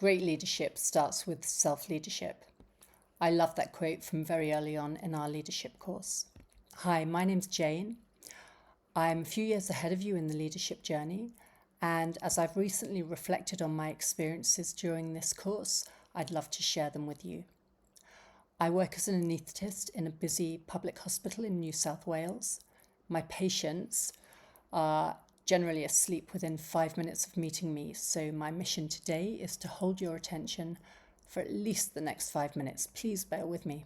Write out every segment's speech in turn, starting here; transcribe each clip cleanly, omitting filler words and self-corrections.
Great leadership starts with self-leadership. I love that quote from very early on in our leadership course. Hi, my name's Jane. I'm a few years ahead of you in the leadership journey, and as I've recently reflected on my experiences during this course, I'd love to share them with you. I work as an anaesthetist in a busy public hospital in New South Wales. My patients are generally asleep within 5 minutes of meeting me, so my mission today is to hold your attention for at least the next 5 minutes. Please bear with me.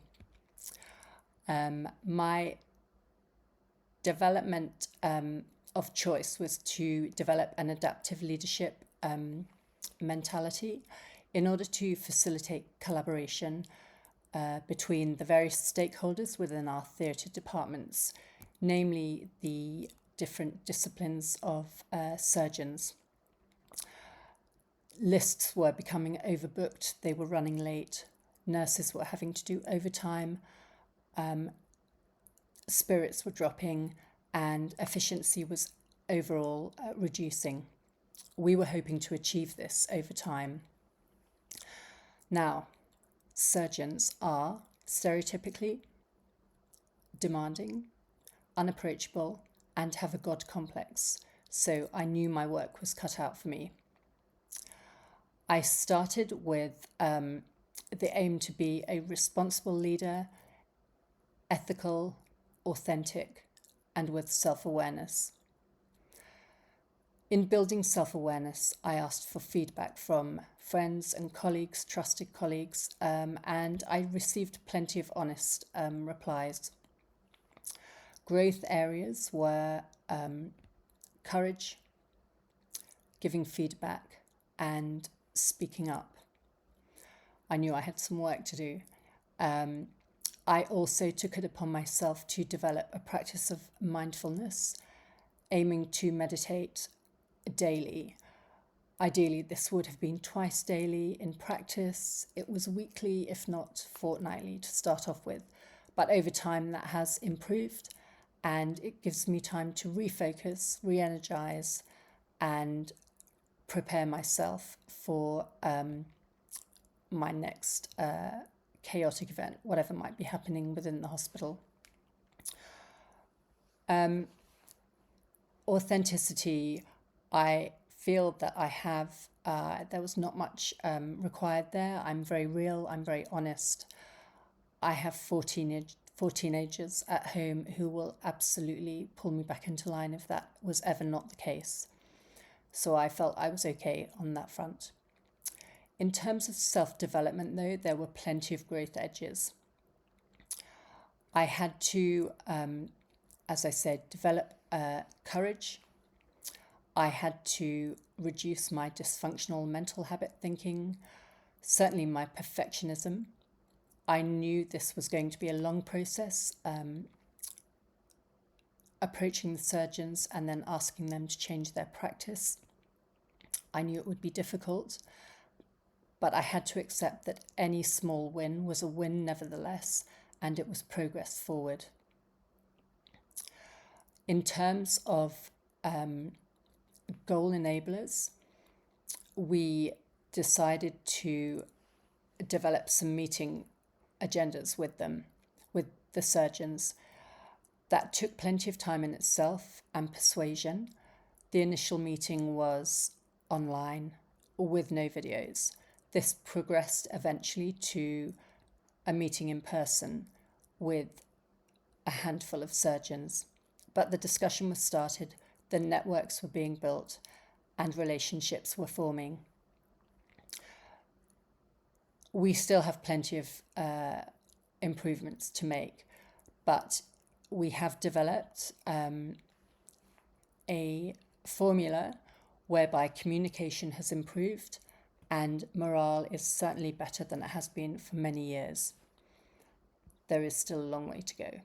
My development of choice was to develop an adaptive leadership mentality in order to facilitate collaboration between the various stakeholders within our theatre departments, namely the different disciplines of surgeons. Lists were becoming overbooked, they were running late, nurses were having to do overtime, spirits were dropping, and efficiency was overall reducing. We were hoping to achieve this over time. Now, surgeons are stereotypically demanding, unapproachable, and have a God complex, so I knew my work was cut out for me. I started with the aim to be a responsible leader, ethical, authentic, and with self-awareness. In building self-awareness, I asked for feedback from friends and colleagues, trusted colleagues, and I received plenty of honest replies. Growth areas were courage, giving feedback, and speaking up. I knew I had some work to do. I also took it upon myself to develop a practice of mindfulness, aiming to meditate daily. Ideally, this would have been twice daily. In practice, it was weekly, if not fortnightly, to start off with. But over time, that has improved, and it gives me time to refocus, re-energize, and prepare myself for my next chaotic event, whatever might be happening within the hospital. Authenticity, I feel that I have, there was not much required there. I'm very real, I'm very honest. I have 4 teenagers at home who will absolutely pull me back into line if that was ever not the case. So I felt I was okay on that front. In terms of self-development, though, there were plenty of growth edges. I had to, as I said, develop courage. I had to reduce my dysfunctional mental habit thinking, certainly my perfectionism. I knew this was going to be a long process, approaching the surgeons and then asking them to change their practice. I knew it would be difficult, but I had to accept that any small win was a win nevertheless, and it was progress forward. In terms of goal enablers, we decided to develop some meeting agendas with them, with the surgeons. That took plenty of time in itself and persuasion. The initial meeting was online with no videos. This progressed eventually to a meeting in person with a handful of surgeons. But the discussion was started, the networks were being built, and relationships were forming. We still have plenty of improvements to make, but we have developed a formula whereby communication has improved and morale is certainly better than it has been for many years. There is still a long way to go.